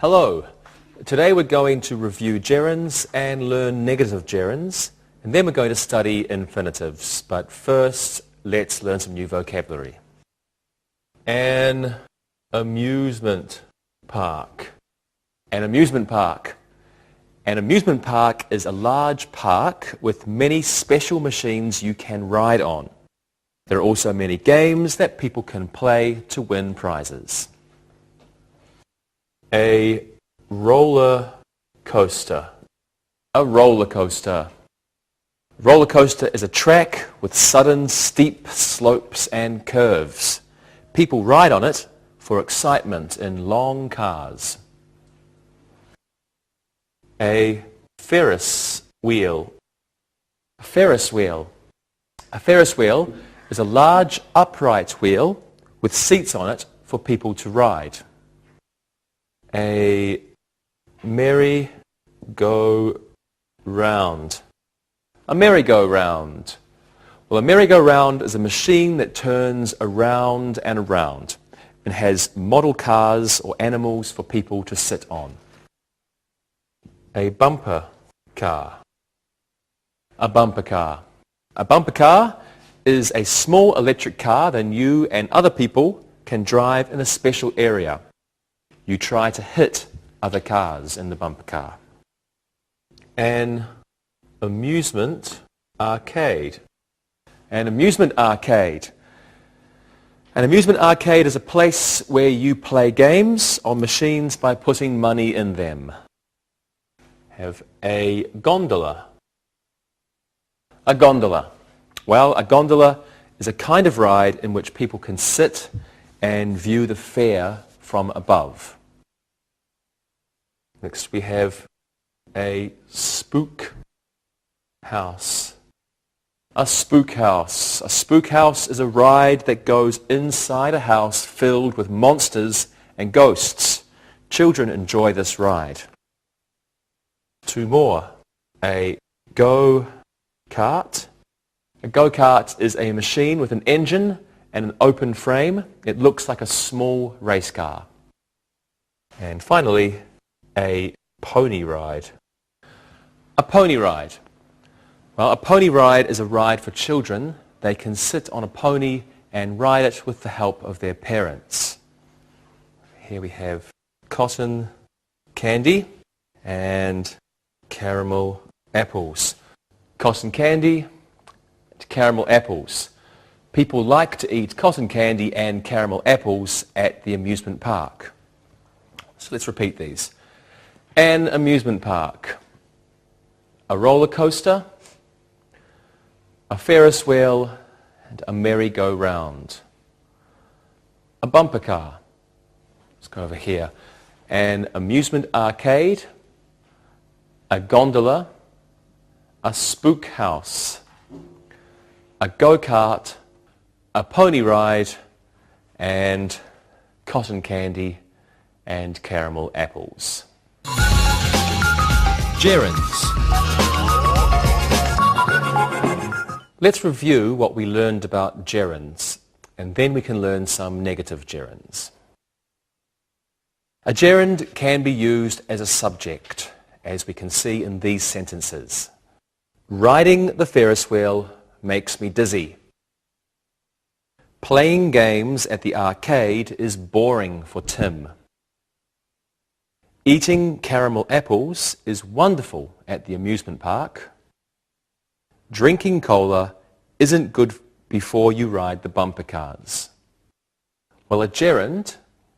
Hello. Today we're going to review gerunds and learn negative gerunds, and then we're going to study infinitives. But first, let's learn some new vocabulary. An amusement park. An amusement park. An amusement park is a large park with many special machines you can ride on. There are also many games that people can play to win prizes. A roller coaster. A roller coaster. Roller coaster is a track with sudden steep slopes and curves. People ride on it for excitement in long cars. A Ferris wheel. A Ferris wheel. A Ferris wheel is a large upright wheel with seats on it for people to ride. A merry-go-round. A merry-go-round. Well, a merry-go-round is a machine that turns around and around and has model cars or animals for people to sit on. A bumper car. A bumper car. A bumper car is a small electric car that you and other people can drive in a special area. You try to hit other cars in the bumper car. An amusement arcade. An amusement arcade. An amusement arcade is a place where you play games on machines by putting money in them. Have a gondola. A gondola. Well, a gondola is a kind of ride in which people can sit and view the fair from above. Next we have a spook house. A spook house. A spook house is a ride that goes inside a house filled with monsters and ghosts. Children enjoy this ride. Two more. A go-kart. A go-kart is a machine with an engine and an open frame. It looks like a small race car. And finally, a pony ride. A pony ride. Well, a pony ride is a ride for children. They can sit on a pony and ride it with the help of their parents. Here we have cotton candy and caramel apples. Cotton candy and caramel apples. People like to eat cotton candy and caramel apples at the amusement park. So let's repeat these. An amusement park. A roller coaster. A Ferris wheel and a merry-go-round. A bumper car. Let's go over here. An amusement arcade. A gondola. A spook house. A go-kart. A pony ride. And cotton candy and caramel apples. Gerunds. Let's review what we learned about gerunds, and then we can learn some negative gerunds. A gerund can be used as a subject, as we can see in these sentences. Riding the Ferris wheel makes me dizzy. Playing games at the arcade is boring for Tim. Eating caramel apples is wonderful at the amusement park. Drinking cola isn't good before you ride the bumper cars. Well, a gerund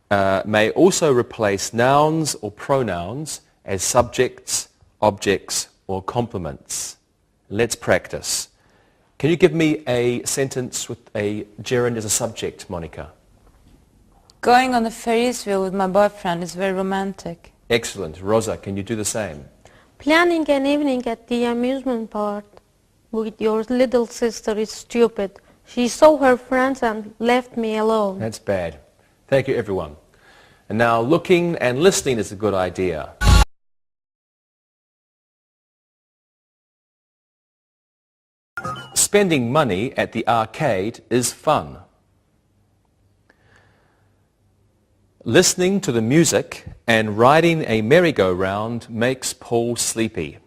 may also replace nouns or pronouns as subjects, objects, or complements. Let's practice. Can you give me a sentence with a gerund as a subject, Monica? Going on the Ferris wheel with my boyfriend is very romantic. Excellent. Rosa, can you do the same? Planning an evening at the amusement park with your little sister is stupid. She saw her friends and left me alone. That's bad. Thank you, everyone. And now looking and listening is a good idea. Spending money at the arcade is fun. Listening to the music and riding a merry-go-round makes Paul sleepy.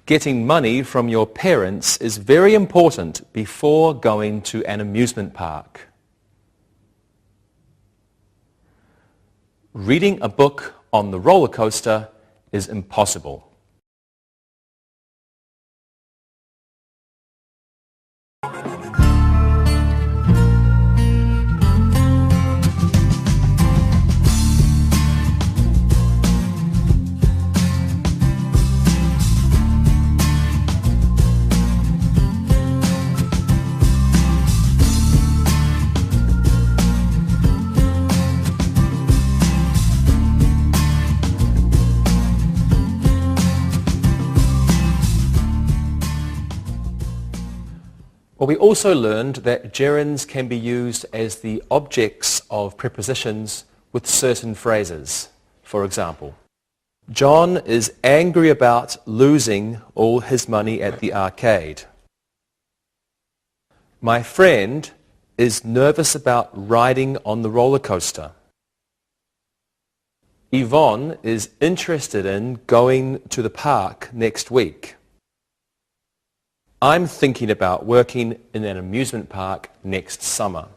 Getting money from your parents is very important before going to an amusement park. Reading a book on the roller coaster is impossible. Well, we also learned that gerunds can be used as the objects of prepositions with certain phrases. For example, John is angry about losing all his money at the arcade. My friend is nervous about riding on the roller coaster. Yvonne is interested in going to the park next week. I'm thinking about working in an amusement park next summer.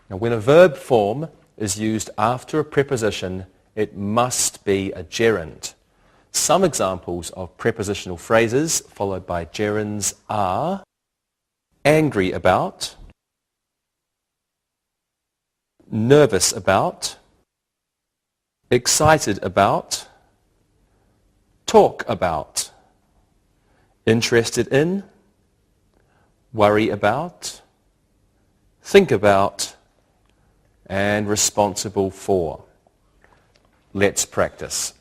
Now, when a verb form is used after a preposition, it must be a gerund. Some examples of prepositional phrases followed by gerunds are angry about, nervous about, excited about, talk about, interested in, worry about, think about, and responsible for. Let's practice.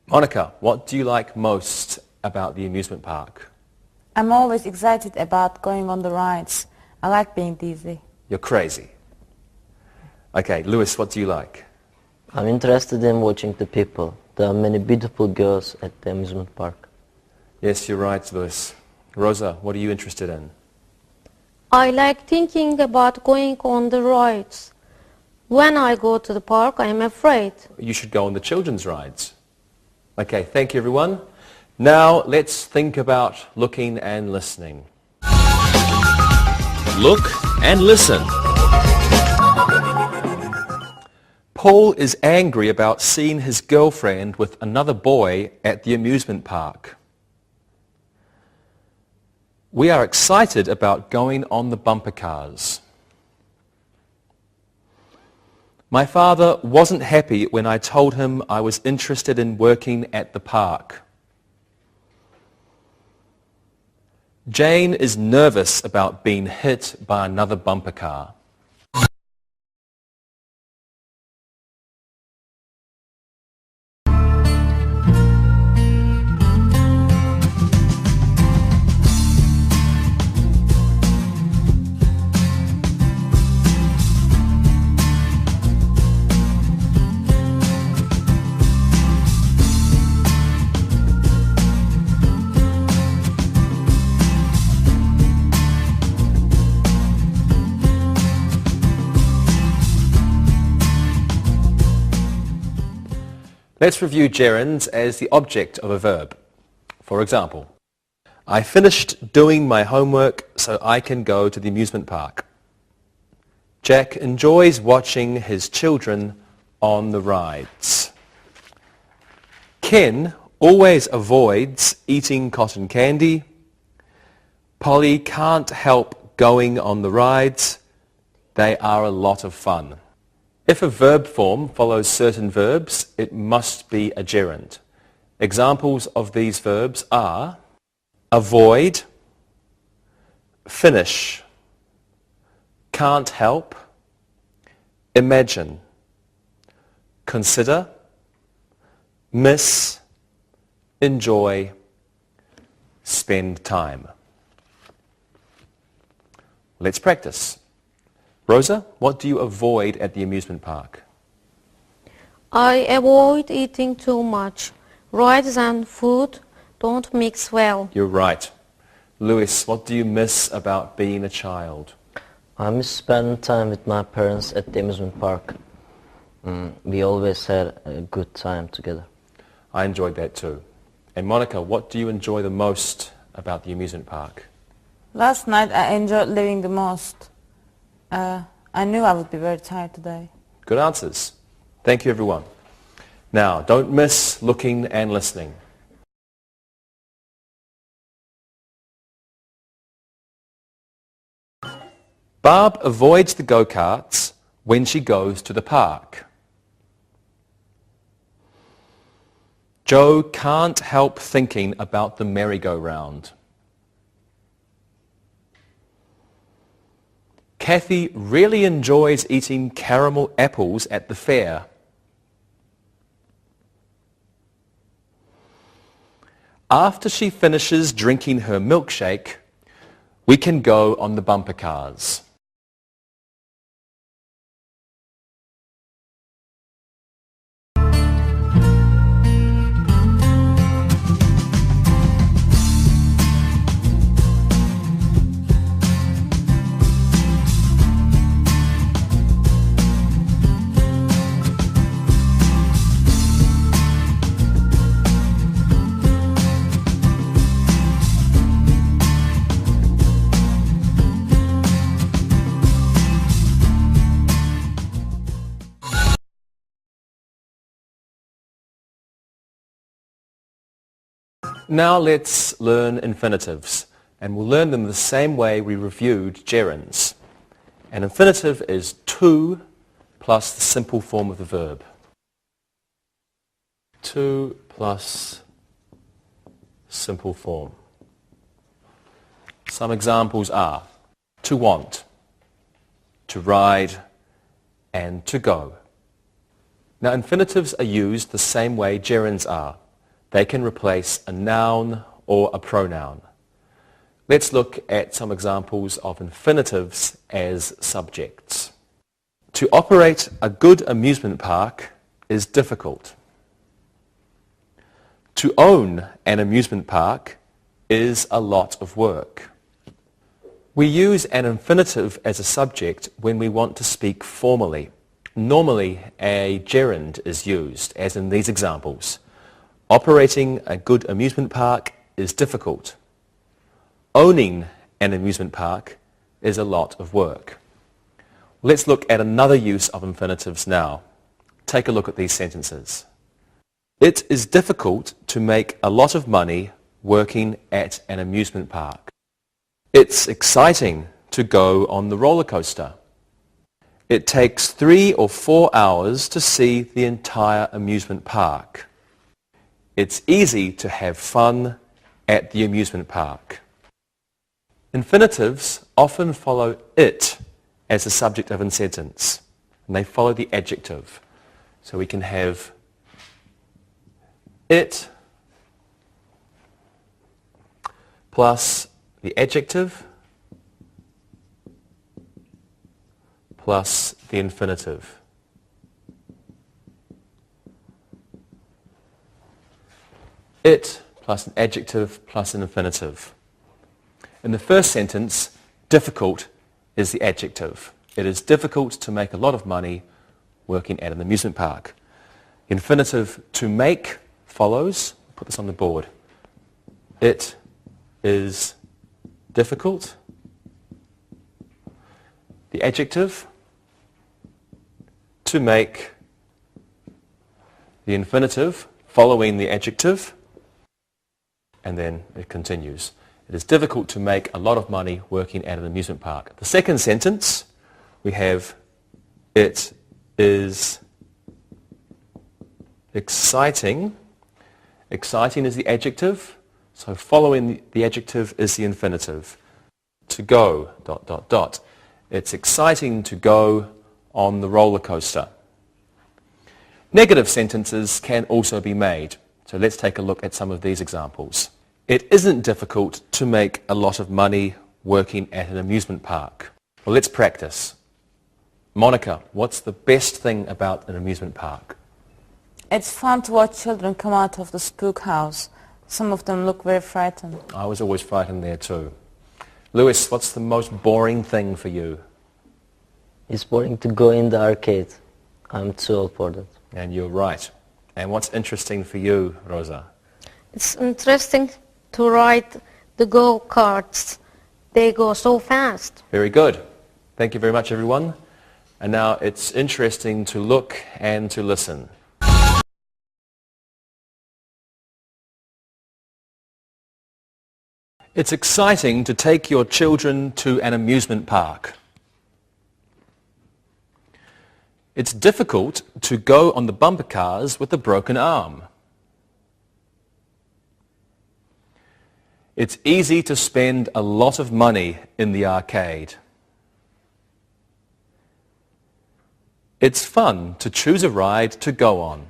Monica, what do you like most about the amusement park? I'm always excited about going on the rides. I like being dizzy. You're crazy. Okay, Lewis, what do you like? I'm interested in watching the people. There are many beautiful girls at the amusement park. Yes, you're right, Lewis. Rosa, what are you interested in? I like thinking about going on the rides. When I go to the park, I am afraid. You should go on the children's rides. Okay, thank you, everyone. Now, let's think about looking and listening. Look and listen. Paul is angry about seeing his girlfriend with another boy at the amusement park. We are excited about going on the bumper cars. My father wasn't happy when I told him I was interested in working at the park. Jane is nervous about being hit by another bumper car. Let's review gerunds as the object of a verb. For example, I finished doing my homework so I can go to the amusement park. Jack enjoys watching his children on the rides. Ken always avoids eating cotton candy. Polly can't help going on the rides. They are a lot of fun. If a verb form follows certain verbs, it must be a gerund. Examples of these verbs are avoid, finish, can't help, imagine, consider, miss, enjoy, spend time. Let's practice. Rosa, what do you avoid at the amusement park? I avoid eating too much. Rides and food don't mix well. You're right. Lewis, what do you miss about being a child? I miss spending time with my parents at the amusement park. We always had a good time together. I enjoyed that too. And Monica, what do you enjoy the most about the amusement park? Last night I enjoyed living the most. I knew I would be very tired today. Good answers. Thank you, everyone. Now, don't miss looking and listening. Barb avoids the go-karts when she goes to the park. Joe can't help thinking about the merry-go-round. Kathy really enjoys eating caramel apples at the fair. After she finishes drinking her milkshake, we can go on the bumper cars. Now let's learn infinitives, and we'll learn them the same way we reviewed gerunds. An infinitive is to plus the simple form of the verb. To plus simple form. Some examples are to want, to ride, and to go. Now infinitives are used the same way gerunds are. They can replace a noun or a pronoun. Let's look at some examples of infinitives as subjects. To operate a good amusement park is difficult. To own an amusement park is a lot of work. We use an infinitive as a subject when we want to speak formally. Normally, a gerund is used, as in these examples. Operating a good amusement park is difficult. Owning an amusement park is a lot of work. Let's look at another use of infinitives now. Take a look at these sentences. It is difficult to make a lot of money working at an amusement park. It's exciting to go on the roller coaster. It takes 3 or 4 hours to see the entire amusement park. It's easy to have fun at the amusement park. Infinitives often follow it as the subject of a sentence, and they follow the adjective. So we can have it plus the adjective plus the infinitive. It plus an adjective plus an infinitive. In the first sentence, difficult is the adjective. It is difficult to make a lot of money working at an amusement park. The infinitive to make follows. Put this on the board. It is difficult. The adjective to make, the infinitive following the adjective, and then it continues. It is difficult to make a lot of money working at an amusement park. The second sentence, we have it is exciting. Exciting is the adjective, so following the adjective is the infinitive. To go, ... It's exciting to go on the roller coaster. Negative sentences can also be made. So let's take a look at some of these examples. It isn't difficult to make a lot of money working at an amusement park. Well, let's practice. Monica, what's the best thing about an amusement park? It's fun to watch children come out of the spook house. Some of them look very frightened. I was always frightened there too. Lewis, what's the most boring thing for you? It's boring to go in the arcade. I'm too old for that. And you're right. And what's interesting for you, Rosa? It's interesting to ride the go-karts. They go so fast. Very good. Thank you very much, everyone. And now it's interesting to look and to listen. It's exciting to take your children to an amusement park. It's difficult to go on the bumper cars with a broken arm. It's easy to spend a lot of money in the arcade. It's fun to choose a ride to go on.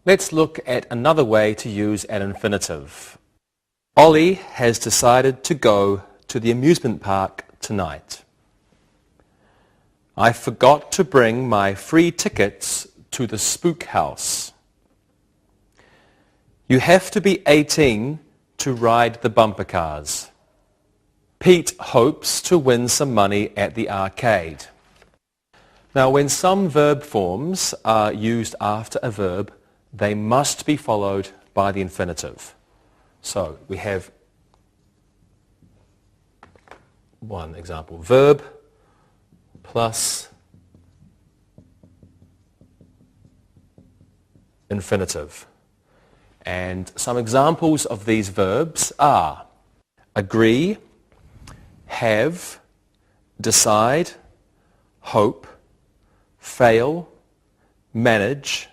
Let's look at another way to use an infinitive. Ollie has decided to go to the amusement park tonight. I forgot to bring my free tickets to the spook house. You have to be 18 to ride the bumper cars. Pete hopes to win some money at the arcade. Now, when some verb forms are used after a verb, they must be followed by the infinitive. So we have one example, verb plus infinitive. And some examples of these verbs are agree, have, decide, hope, fail, manage,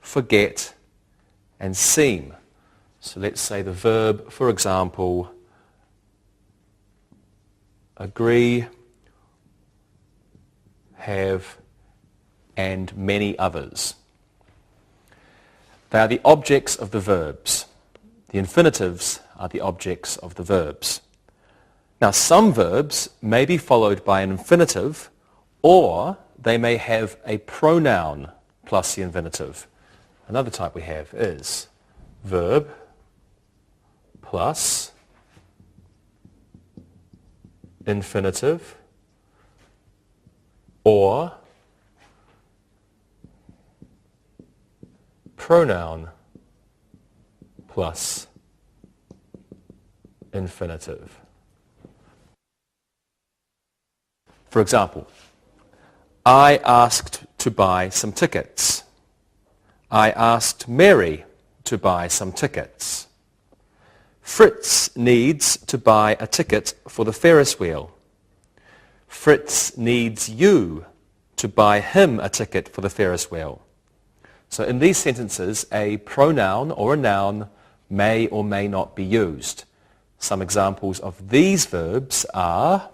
forget, and seem. So let's say the verb, for example, agree, have, and many others. They are the objects of the verbs. The infinitives are the objects of the verbs. Now, some verbs may be followed by an infinitive, or they may have a pronoun plus the infinitive. Another type we have is verb plus infinitive or pronoun plus infinitive. For example, I asked to buy some tickets. I asked Mary to buy some tickets. Fritz needs to buy a ticket for the Ferris wheel. Fritz needs you to buy him a ticket for the Ferris wheel. So in these sentences, a pronoun or a noun may or may not be used. Some examples of these verbs are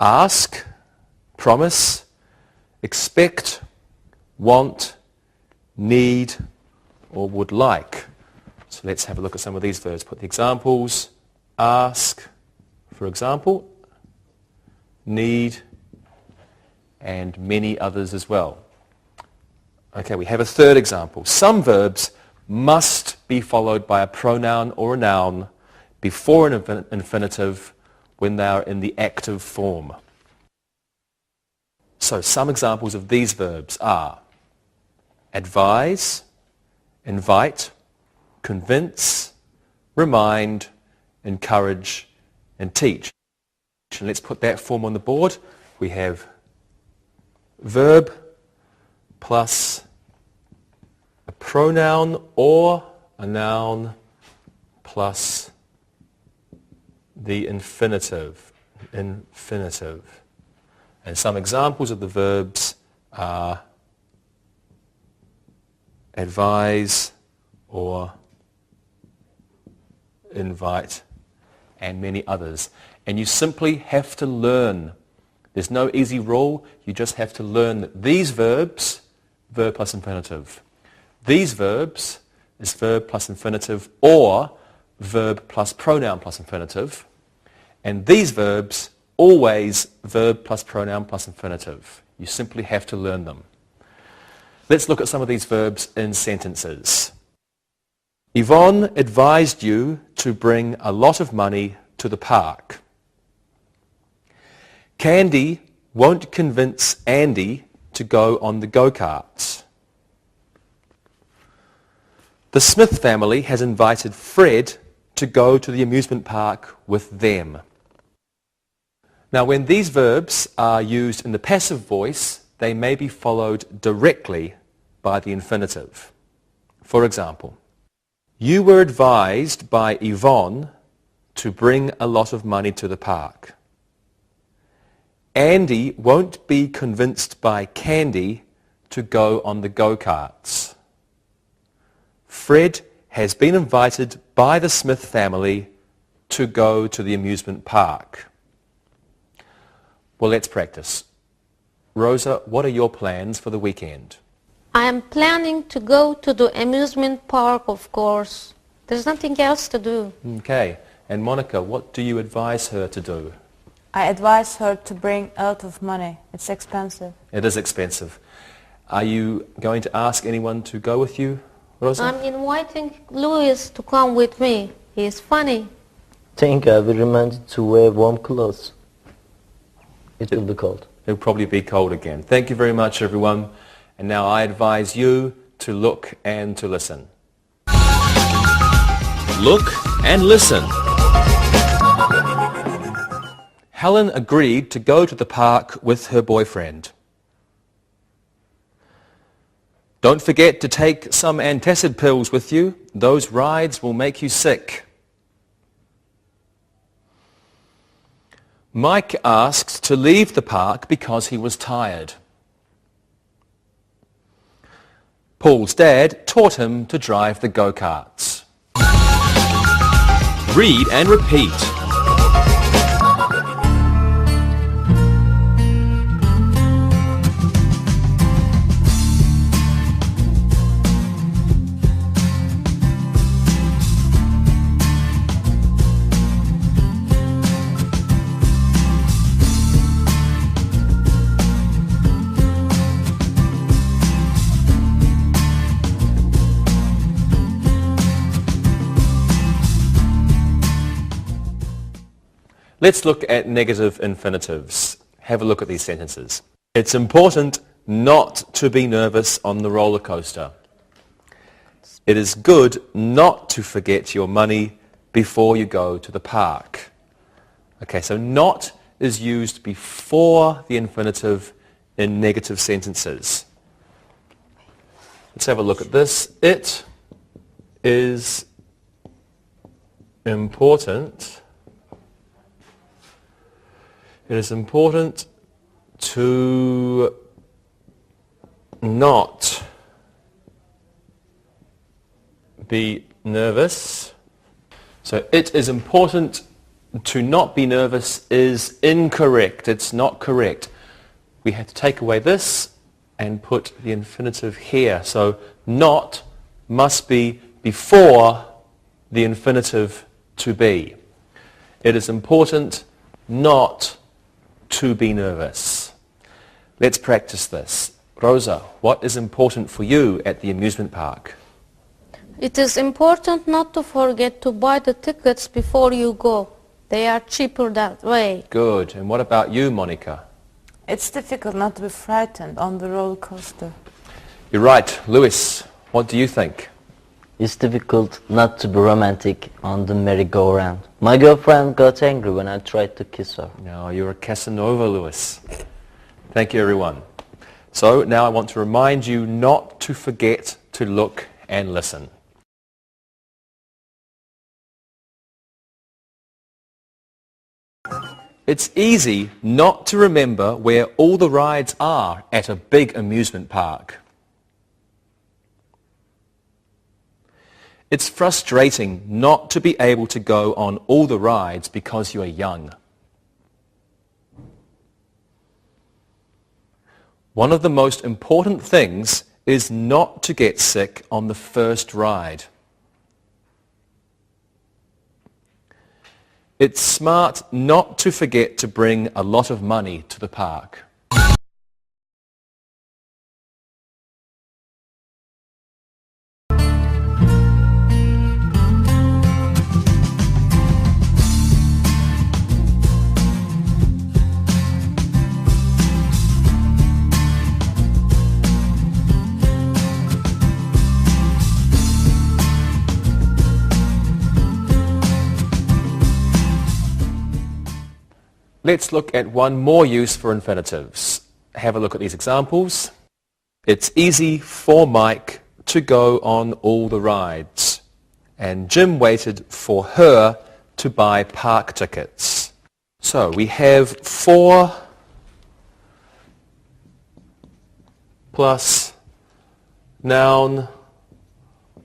ask, promise, expect, want, need, or would like. So let's have a look at some of these verbs. Put the examples. Ask, for example, need, and many others as well. Okay, we have a third example. Some verbs must be followed by a pronoun or a noun before an infinitive when they are in the active form. So some examples of these verbs are advise, invite, convince, remind, encourage, and teach. And let's put that form on the board. We have verb plus a pronoun or a noun plus the infinitive. Infinitive. And some examples of the verbs are advise or invite and many others. And you simply have to learn. There's no easy rule. You just have to learn that these verbs, verb plus infinitive. These verbs is verb plus infinitive or verb plus pronoun plus infinitive. And these verbs, always verb plus pronoun plus infinitive. You simply have to learn them. Let's look at some of these verbs in sentences. Yvonne advised you to bring a lot of money to the park. Candy won't convince Andy to go on the go-karts. The Smith family has invited Fred to go to the amusement park with them. Now, when these verbs are used in the passive voice, they may be followed directly by the infinitive. For example, you were advised by Yvonne to bring a lot of money to the park. Andy won't be convinced by Candy to go on the go-karts. Fred has been invited by the Smith family to go to the amusement park. Well, let's practice. Rosa, what are your plans for the weekend? I am planning to go to the amusement park, of course. There's nothing else to do. Okay. And Monica, what do you advise her to do? I advise her to bring a lot of money. It's expensive. It is expensive. Are you going to ask anyone to go with you, Rosa? I'm inviting Louis to come with me. He's funny. I think I will remind you to wear warm clothes. It will be cold. It'll probably be cold again. Thank you very much, everyone. And now I advise you to look and to listen. Look and listen. Helen agreed to go to the park with her boyfriend. Don't forget to take some antacid pills with you. Those rides will make you sick. Mike asked to leave the park because he was tired. Paul's dad taught him to drive the go-karts. Read and repeat. Let's look at negative infinitives. Have a look at these sentences. It's important not to be nervous on the roller coaster. It is good not to forget your money before you go to the park. Okay, so not is used before the infinitive in negative sentences. Let's have a look at this. It is important. It is important to not be nervous. So it is important to not be nervous is incorrect. It's not correct. We have to take away this and put the infinitive here. So not must be before the infinitive to be. It is important not to be nervous. Let's practice this. Rosa, what is important for you at the amusement park? It is important not to forget to buy the tickets before you go. They are cheaper that way. Good. And what about you, Monica? It's difficult not to be frightened on the roller coaster. You're right. Louis, what do you think? It's difficult not to be romantic on the merry-go-round. My girlfriend got angry when I tried to kiss her. No, you're a Casanova, Louis. Thank you, everyone. So now I want to remind you not to forget to look and listen. It's easy not to remember where all the rides are at a big amusement park. It's frustrating not to be able to go on all the rides because you are young. One of the most important things is not to get sick on the first ride. It's smart not to forget to bring a lot of money to the park. Let's look at one more use for infinitives. Have a look at these examples. It's easy for Mike to go on all the rides, and Jim waited for her to buy park tickets. So we have for plus noun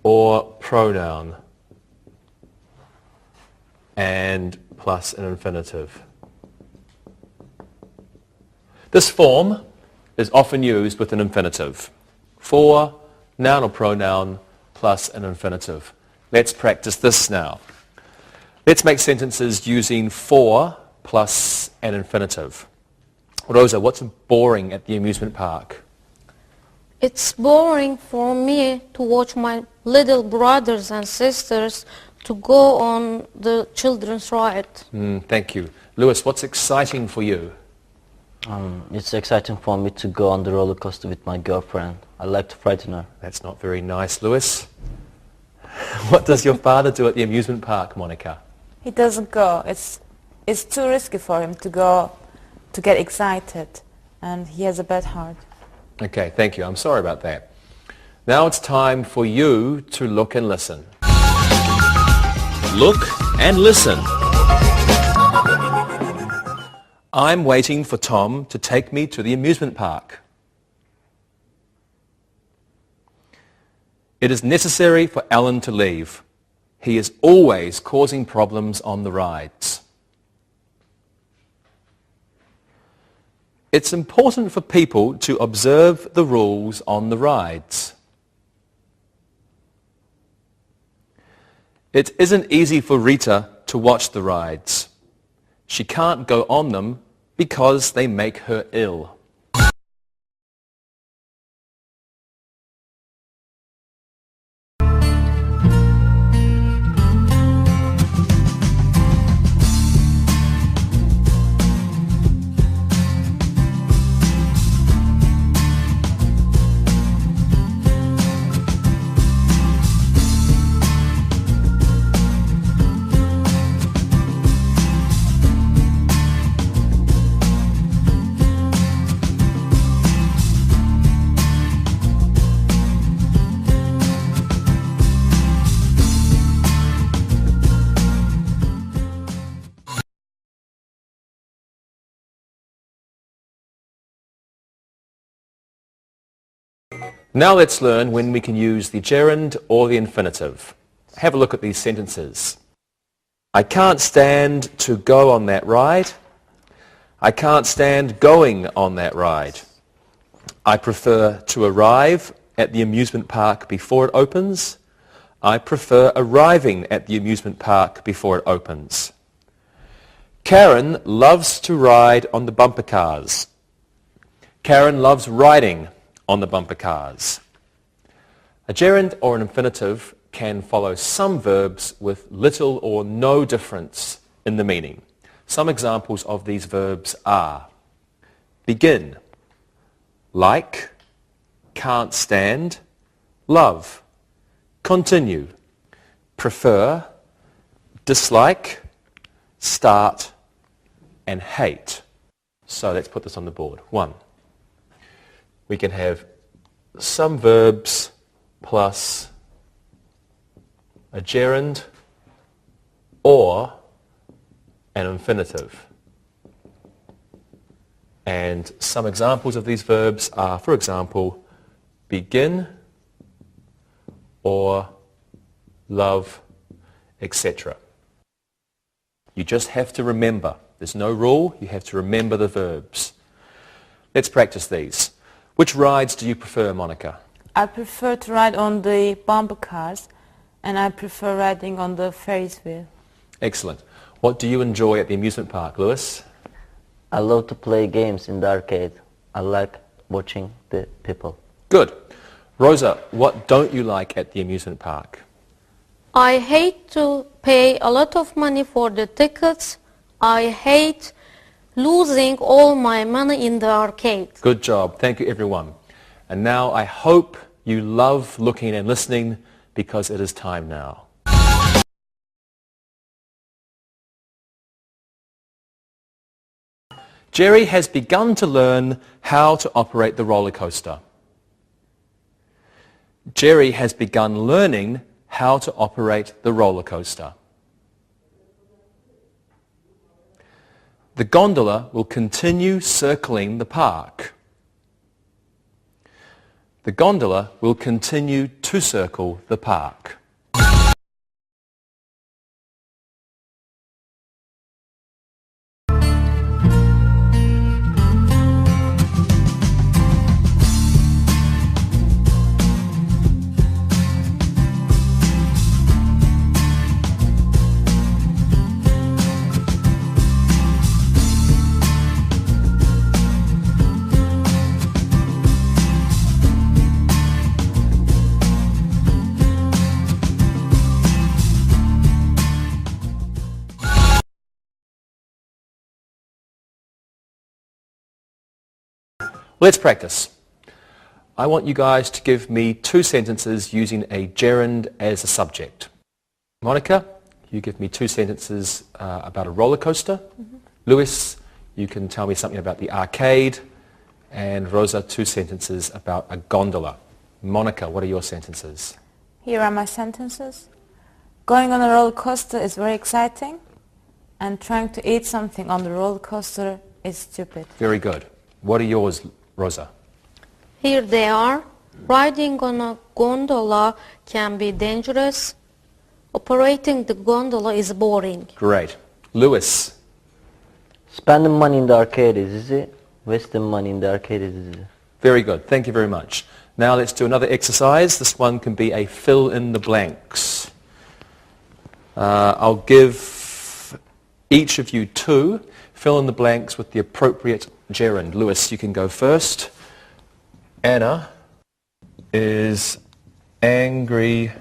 or pronoun and plus an infinitive. This form is often used with an infinitive. For, noun or pronoun, plus an infinitive. Let's practice this now. Let's make sentences using for plus an infinitive. Rosa, what's boring at the amusement park? It's boring for me to watch my little brothers and sisters to go on the children's ride. Thank you. Lewis, what's exciting for you? It's exciting for me to go on the roller coaster with my girlfriend. I like to frighten her. That's not very nice, Lewis. What does your father do at the amusement park, Monica? He doesn't go. It's too risky for him to go, to get excited, and he has a bad heart. Okay, thank you. I'm sorry about that. Now it's time for you to look and listen. Look and listen. I'm waiting for Tom to take me to the amusement park. It is necessary for Alan to leave. He is always causing problems on the rides. It's important for people to observe the rules on the rides. It isn't easy for Rita to watch the rides. She can't go on them because they make her ill. Now let's learn when we can use the gerund or the infinitive. Have a look at these sentences. I can't stand to go on that ride. I can't stand going on that ride. I prefer to arrive at the amusement park before it opens. I prefer arriving at the amusement park before it opens. Karen loves to ride on the bumper cars. Karen loves riding on the bumper cars. A gerund or an infinitive can follow some verbs with little or no difference in the meaning. Some examples of these verbs are begin, like, can't stand, love, continue, prefer, dislike, start, and hate. So let's put this on the board. 1. We can have some verbs plus a gerund or an infinitive. And some examples of these verbs are, for example, begin or love, etc. You just have to remember. There's no rule. You have to remember the verbs. Let's practice these. Which rides do you prefer, Monica? I prefer to ride on the bumper cars, and I prefer riding on the Ferris wheel. Excellent. What do you enjoy at the amusement park, Lewis? I love to play games in the arcade. I like watching the people. Good. Rosa, what don't you like at the amusement park? I hate to pay a lot of money for the tickets. I hate losing all my money in the arcade. Good job. Thank you, everyone. And now I hope you love looking and listening, because it is time now. Jerry has begun to learn how to operate the roller coaster. Jerry has begun learning how to operate the roller coaster. The gondola will continue circling the park. The gondola will continue to circle the park. Let's practice. I want you guys to give me 2 sentences using a gerund as a subject. Monica, you give me 2 sentences about a roller coaster. Lewis, you can tell me something about the arcade. And Rosa, 2 sentences about a gondola. Monica, what are your sentences? Here are my sentences. Going on a roller coaster is very exciting, and trying to eat something on the roller coaster is stupid. Very good. What are yours, Rosa? Here they are. Riding on a gondola can be dangerous. Operating the gondola is boring. Great. Lewis? Spending money in the arcade is easy. Wasting money in the arcade is easy. Very good. Thank you very much. Now let's do another exercise. This one can be a fill in the blanks. I'll give each of you 2. Fill in the blanks with the appropriate gerund. Lewis, you can go first. Anna is angry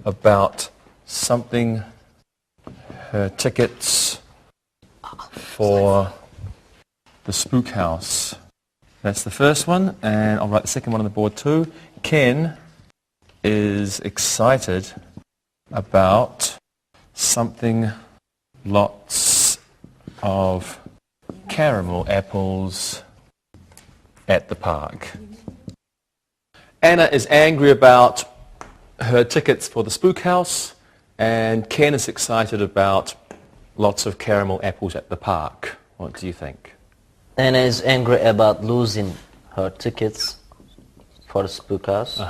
about something. Her tickets for the spook house. That's the first one, and I'll write the second one on the board too. Ken is excited about something, lots of caramel apples at the park. Anna is angry about her tickets for the spook house, and Ken is excited about lots of caramel apples at the park. What do you think? Anna is angry about losing her tickets for the spook house.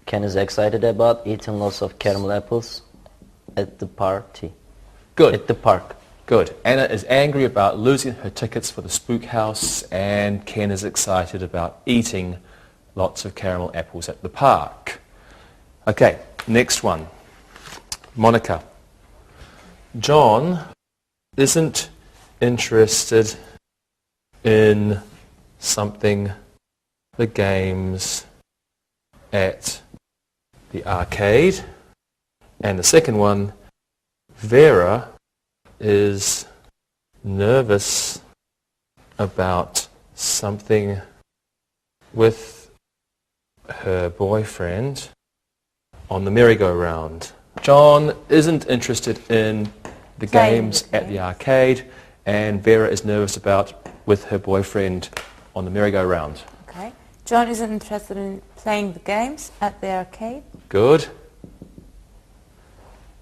Ken is excited about eating lots of caramel apples at the party. Good. At the park. Good. Anna is angry about losing her tickets for the spook house, and Ken is excited about eating lots of caramel apples at the park. Okay, next one. Monica. John isn't interested in something, the games at the arcade. And the second one, Vera is nervous about something with her boyfriend on the merry-go-round. John isn't interested in the games at the arcade, and Vera is nervous about with her boyfriend on the merry-go-round. Okay. John isn't interested in playing the games at the arcade. Good.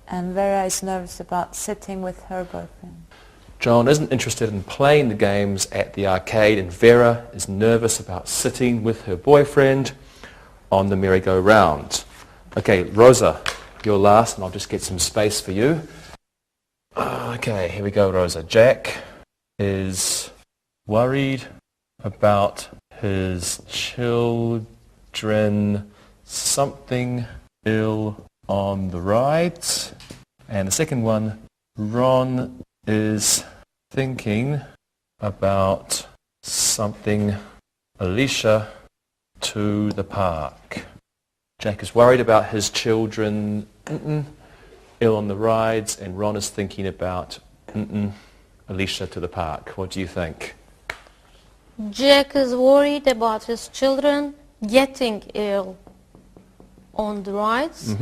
And Vera is nervous about sitting with her boyfriend. John isn't interested in playing the games at the arcade, and Vera is nervous about sitting with her boyfriend on the merry-go-round. Okay, Rosa, you're last, and I'll just get some space for you. Okay, here we go, Rosa. Jack is worried about his children, something ill on the rides. And the second one, Ron is thinking about something Alicia to the park. Jack is worried about his children ill on the rides, and Ron is thinking about Alicia to the park. What do you think? Jack is worried about his children getting ill on the rides.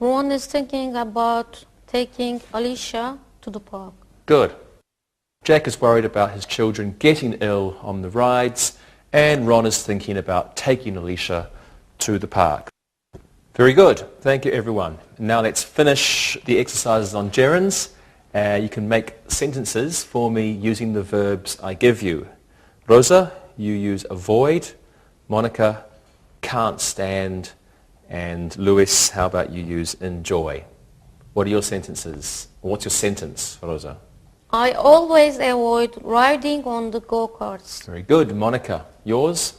Ron is thinking about taking Alicia to the park. Good. Jack is worried about his children getting ill on the rides, and Ron is thinking about taking Alicia to the park. Very good. Thank you, everyone. Now let's finish the exercises on gerunds. You can make sentences for me using the verbs I give you. Rosa, you use avoid. Monica, can't stand. And Lewis, how about you use enjoy? What are your sentences? What's your sentence, Rosa? I always avoid riding on the go-karts. Very good. Monica, yours?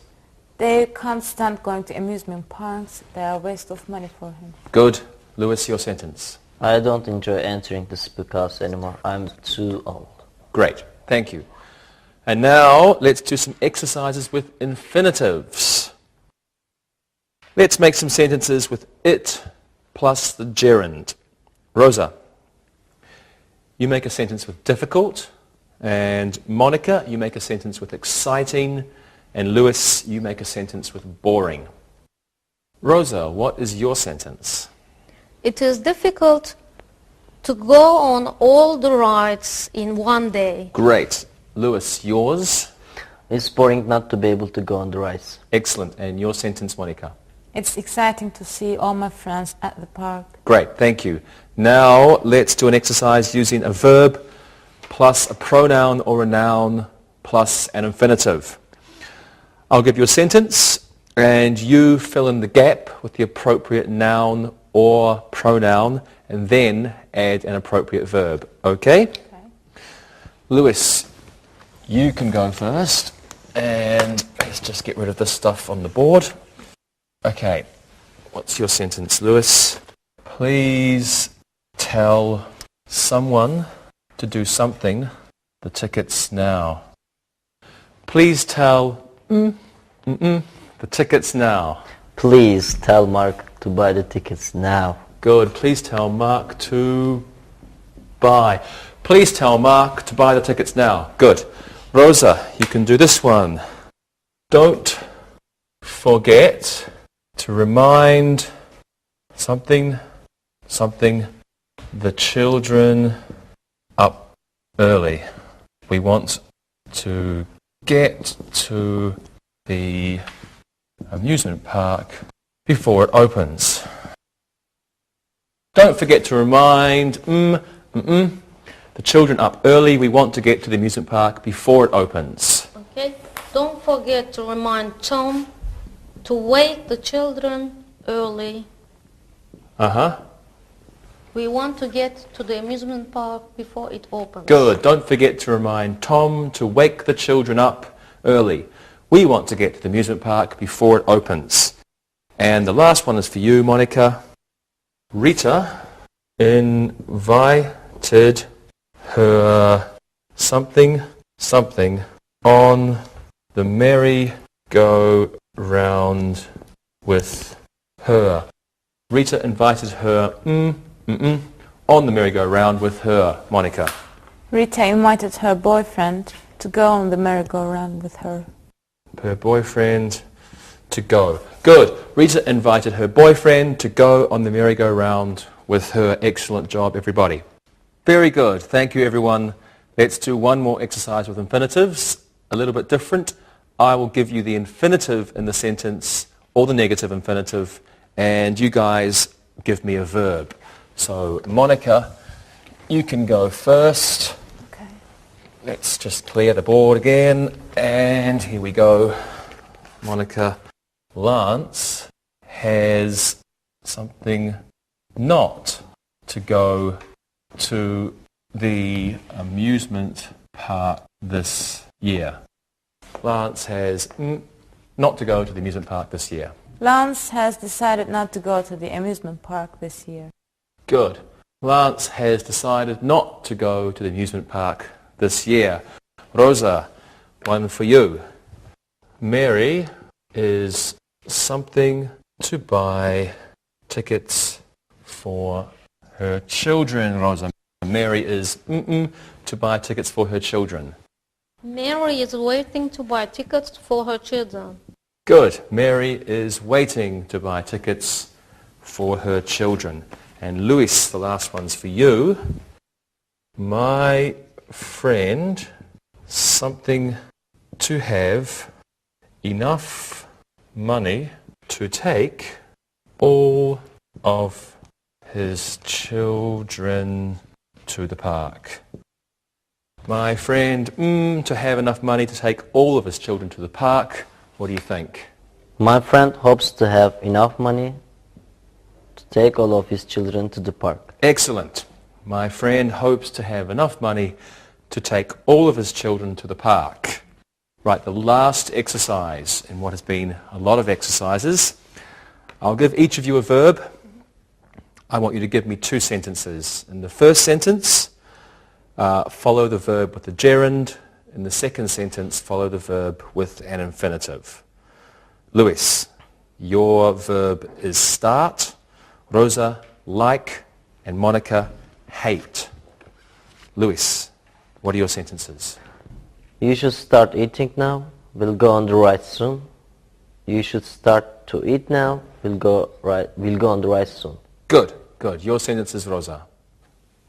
They can't stand going to amusement parks. They are a waste of money for him. Good. Lewis, your sentence? I don't enjoy entering the spook house anymore. I'm too old. Great. Thank you. And now let's do some exercises with infinitives. Let's make some sentences with it plus the gerund. Rosa, you make a sentence with difficult, and Monica, you make a sentence with exciting, and Lewis, you make a sentence with boring. Rosa, what is your sentence? It is difficult to go on all the rides in one day. Great. Lewis, yours? It's boring not to be able to go on the rides. Excellent. And your sentence, Monica? It's exciting to see all my friends at the park. Great, thank you. Now let's do an exercise using a verb plus a pronoun or a noun plus an infinitive. I'll give you a sentence and you fill in the gap with the appropriate noun or pronoun and then add an appropriate verb. Okay? Lewis, you can go first, and let's just get rid of this stuff on the board. Okay, what's your sentence, Lewis? Please tell someone to do something, the tickets now. Please tell the tickets now. Please tell Mark to buy the tickets now. Good. Please tell Mark to buy. Please tell Mark to buy the tickets now. Good. Rosa, you can do this one. Don't forget to remind something the children up early. We want to get to the amusement park before it opens. Don't forget to remind the children up early. We want to get to the amusement park before it opens. Okay. Don't forget to remind Tom to wake the children early. We want to get to the amusement park before it opens. Good. Don't forget to remind Tom to wake the children up early. We want to get to the amusement park before it opens. And the last one is for you, Monica. Rita invited her something on the merry-go-round with her. Rita invited her on the merry-go-round with her. Monica. Rita invited her boyfriend to go on the merry-go-round with her. Her boyfriend to go. Good. Rita invited her boyfriend to go on the merry-go-round with her. Excellent job, everybody. Very good. Thank you, everyone. Let's do one more exercise with infinitives. A little bit different. I will give you the infinitive in the sentence or the negative infinitive, and you guys give me a verb. So, Monica, you can go first. Okay. Let's just clear the board again, and here we go. Monica, Lance has something not to go to the amusement park this year. Lance has not to go to the amusement park this year. Lance has decided not to go to the amusement park this year. Good. Lance has decided not to go to the amusement park this year. Rosa, one for you. Mary is something to buy tickets for her children, Rosa. Mary is to buy tickets for her children. Mary is waiting to buy tickets for her children. Good. Mary is waiting to buy tickets for her children. And Luis, the last one's for you. My friend, something to have enough money to take all of his children to the park. My friend, to have enough money to take all of his children to the park. What do you think? My friend hopes to have enough money to take all of his children to the park. Excellent. My friend hopes to have enough money to take all of his children to the park. Right, the last exercise in what has been a lot of exercises. I'll give each of you a verb. I want you to give me 2 sentences. In the first sentence, follow the verb with the gerund. In the second sentence, follow the verb with an infinitive. Luis, your verb is start. Rosa, like. And Monica, hate. Luis, what are your sentences? You should start eating now. We'll go on the ride soon. You should start to eat now. We'll go on the ride soon. Good, good. Your sentences, Rosa.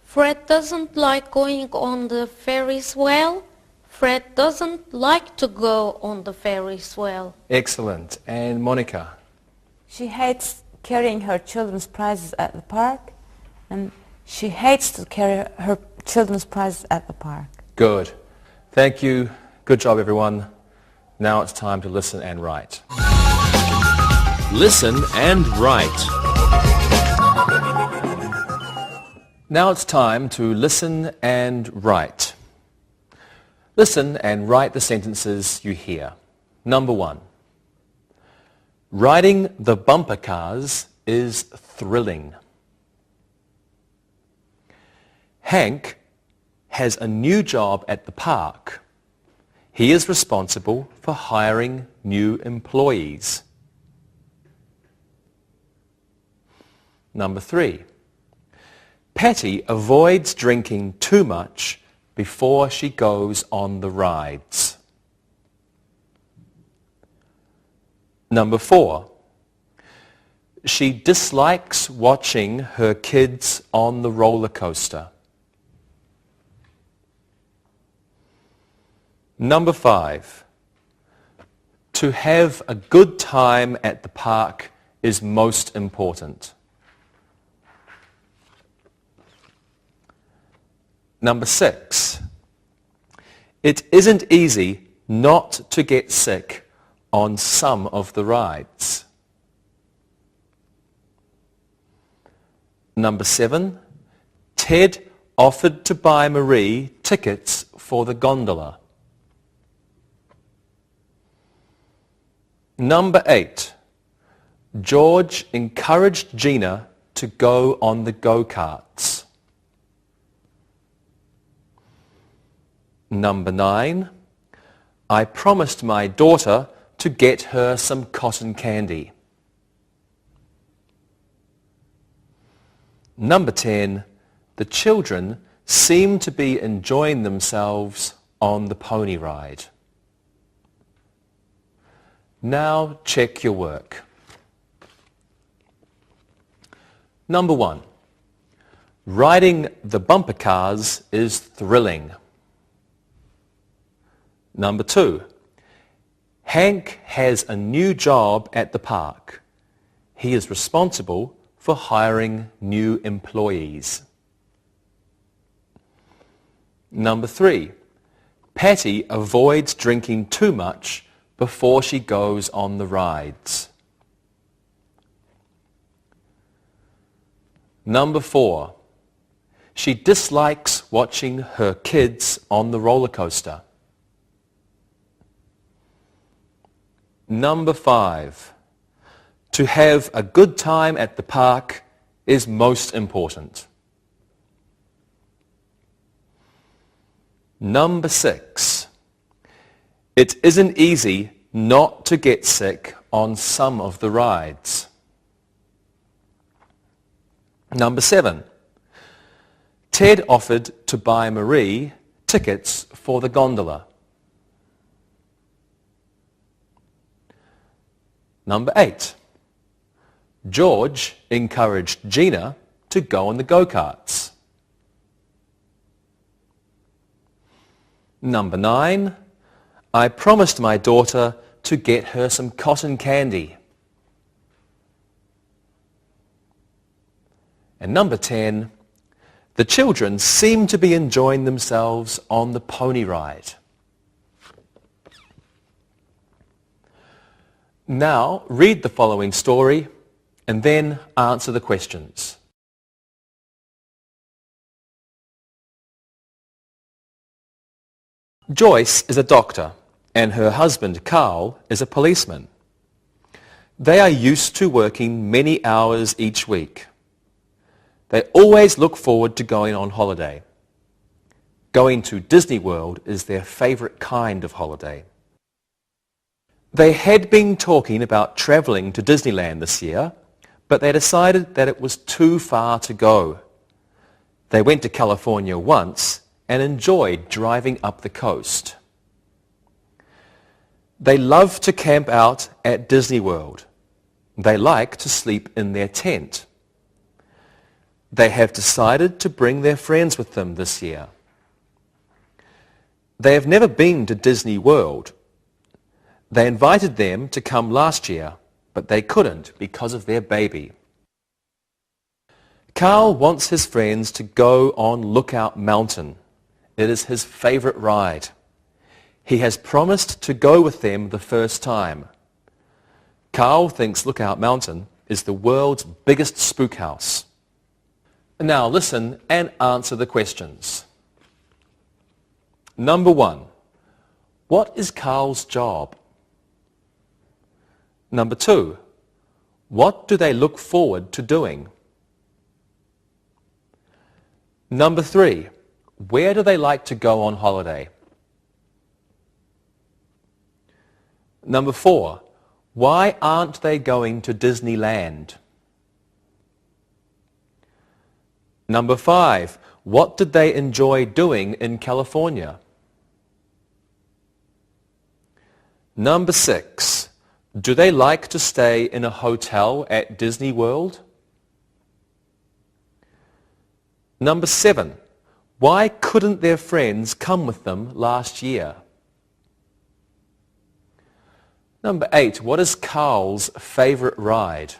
Fred doesn't like going on the Ferris wheel. Fred doesn't like to go on the Ferris wheel. Excellent. And Monica? She hates carrying her children's prizes at the park, and she hates to carry her children's prizes at the park. Good. Thank you. Good job, everyone. Now it's time to listen and write. Listen and write. Now it's time to listen and write. Listen and write the sentences you hear. Number 1. Riding the bumper cars is thrilling. Hank has a new job at the park. He is responsible for hiring new employees. Number 3. Patty avoids drinking too much before she goes on the rides. Number 4. She dislikes watching her kids on the roller coaster. Number 5. To have a good time at the park is most important. Number 6. It isn't easy not to get sick on some of the rides. Number 7. Ted offered to buy Marie tickets for the gondola. Number 8. George encouraged Gina to go on the go-karts. Number 9. I promised my daughter to get her some cotton candy. Number 10. The children seem to be enjoying themselves on the pony ride. Now check your work. Number 1. Riding the bumper cars is thrilling. Number 2. Hank has a new job at the park. He is responsible for hiring new employees. Number 3. Patty avoids drinking too much before she goes on the rides. Number 4. She dislikes watching her kids on the roller coaster. Number 5. To have a good time at the park is most important. Number 6. It isn't easy not to get sick on some of the rides. Number 7. Ted offered to buy Marie tickets for the gondola. Number 8. George encouraged Gina to go on the go-karts. Number 9. I promised my daughter to get her some cotton candy. And number 10. The children seem to be enjoying themselves on the pony ride. Now read the following story and then answer the questions. Joyce is a doctor and her husband Carl is a policeman. They are used to working many hours each week. They always look forward to going on holiday. Going to Disney World is their favorite kind of holiday. They had been talking about traveling to Disneyland this year, but they decided that it was too far to go. They went to California once and enjoyed driving up the coast. They love to camp out at Disney World. They like to sleep in their tent. They have decided to bring their friends with them this year. They have never been to Disney World. They invited them to come last year, but they couldn't because of their baby. Carl wants his friends to go on Lookout Mountain. It is his favorite ride. He has promised to go with them the first time. Carl thinks Lookout Mountain is the world's biggest spook house. Now listen and answer the questions. Number 1. What is Carl's job? Number 2. What do they look forward to doing? Number 3. Where do they like to go on holiday? Number 4. Why aren't they going to Disneyland? Number 5. What did they enjoy doing in California? Number 6. Do they like to stay in a hotel at Disney World? Number 7. Why couldn't their friends come with them last year? Number 8. What is Carl's favorite ride?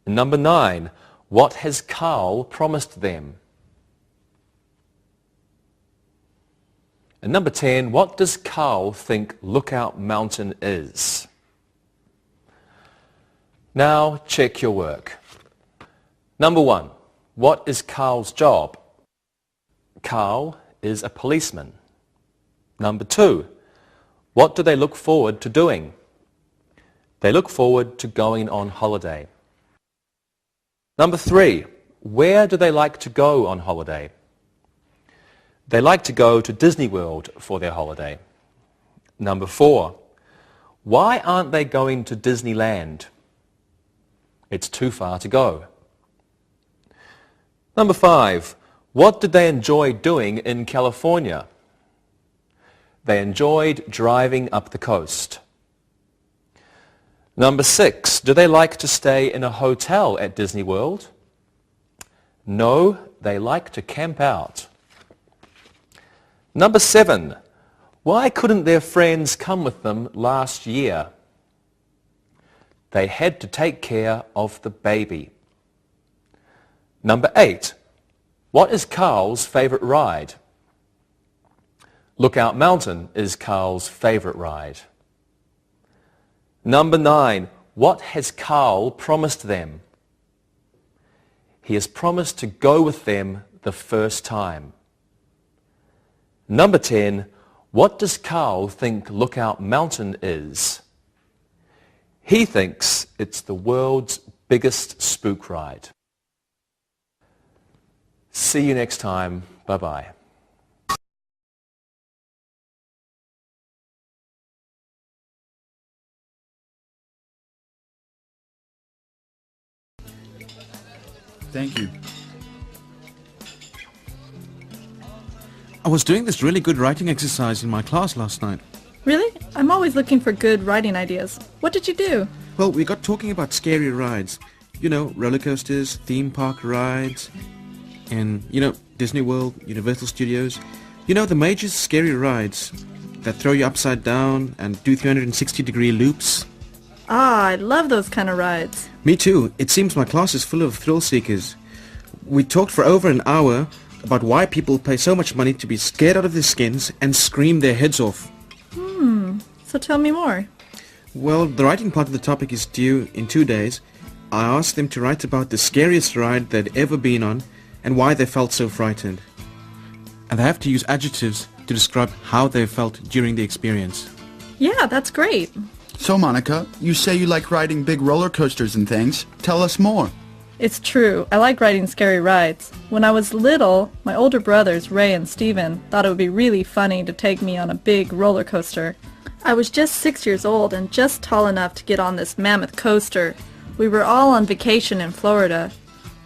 Number 9. What has Carl promised them? And number 10. What does Carl think Lookout Mountain is? Now check your work. Number 1. What is Carl's job? Carl is a policeman. Number 2. What do they look forward to doing? They look forward to going on holiday. Number 3. Where do they like to go on holiday? They like to go to Disney World for their holiday. Number 4. Why aren't they going to Disneyland? It's too far to go. Number 5. What did they enjoy doing in California? They enjoyed driving up the coast. Number 6. Do they like to stay in a hotel at Disney World? No, they like to camp out. Number 7. Why couldn't their friends come with them last year? They had to take care of the baby. Number 8. What is Carl's favorite ride? Lookout Mountain is Carl's favorite ride. Number 9. What has Carl promised them? He has promised to go with them the first time. Number 10, what does Carl think Lookout Mountain is? He thinks it's the world's biggest spook ride. See you next time. Bye-bye. Thank you. I was doing this really good writing exercise in my class last night. Really? I'm always looking for good writing ideas. What did you do? Well, we got talking about scary rides. You know, roller coasters, theme park rides, and, you know, Disney World, Universal Studios. You know, the major scary rides that throw you upside down and do 360-degree loops. Ah, I love those kind of rides. Me too. It seems my class is full of thrill seekers. We talked for over an hour about why people pay so much money to be scared out of their skins and scream their heads off. So tell me more. Well, the writing part of the topic is due in 2 days. I asked them to write about the scariest ride they'd ever been on and why they felt so frightened. And they have to use adjectives to describe how they felt during the experience. Yeah, that's great. So, Monica, you say you like riding big roller coasters and things. Tell us more. It's true. I like riding scary rides. When I was little, my older brothers, Ray and Steven, thought it would be really funny to take me on a big roller coaster. I was just 6 years old and just tall enough to get on this mammoth coaster. We were all on vacation in Florida.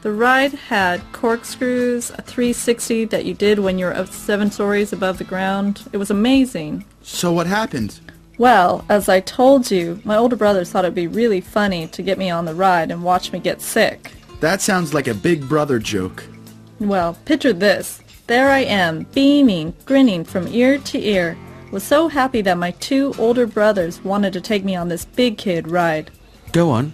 The ride had corkscrews, a 360 that you did when you were up 7 stories above the ground. It was amazing. So what happened? Well, as I told you, my older brothers thought it would be really funny to get me on the ride and watch me get sick. That sounds like a big brother joke. Well, picture this. There I am, beaming, grinning from ear to ear. Was so happy that my 2 older brothers wanted to take me on this big kid ride. Go on.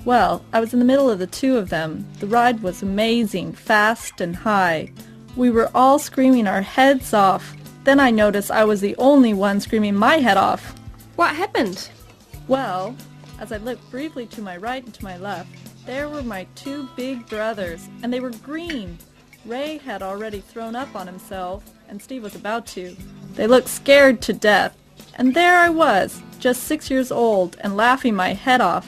Well, I was in the middle of the 2 of them. The ride was amazing, fast and high. We were all screaming our heads off. Then I noticed I was the only one screaming my head off. What happened? Well, as I looked briefly to my right and to my left, there were my 2 big brothers, and they were green. Ray had already thrown up on himself, and Steve was about to. They looked scared to death. And there I was, just 6 years old, and laughing my head off.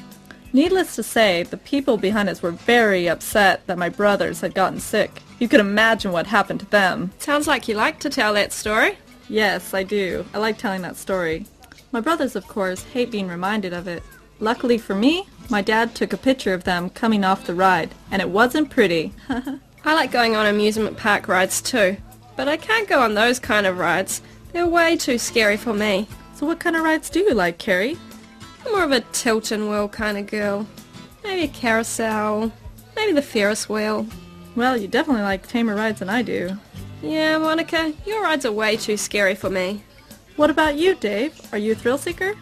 Needless to say, the people behind us were very upset that my brothers had gotten sick. You could imagine what happened to them. Sounds like you like to tell that story. Yes, I do. I like telling that story. My brothers, of course, hate being reminded of it. Luckily for me, my dad took a picture of them coming off the ride, and it wasn't pretty. I like going on amusement park rides too, but I can't go on those kind of rides. They're way too scary for me. So what kind of rides do you like, Carrie? I'm more of a tilt and whirl kind of girl. Maybe a carousel, maybe the Ferris wheel. Well, you definitely like tamer rides than I do. Yeah, Monica, your rides are way too scary for me. What about you, Dave? Are you a thrill seeker?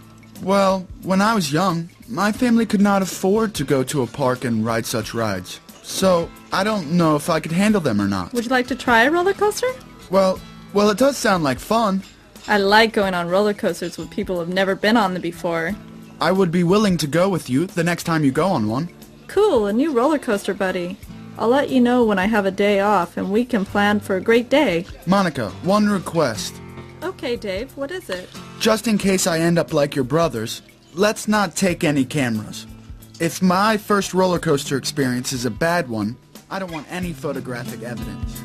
Well, when I was young, my family could not afford to go to a park and ride such rides. So, I don't know if I could handle them or not. Would you like to try a roller coaster? Well, it does sound like fun. I like going on roller coasters with people who've never been on them before. I would be willing to go with you the next time you go on one. Cool, a new roller coaster buddy. I'll let you know when I have a day off and we can plan for a great day. Monica, one request. Okay, Dave, what is it? Just in case I end up like your brothers, let's not take any cameras. If my first roller coaster experience is a bad one, I don't want any photographic evidence.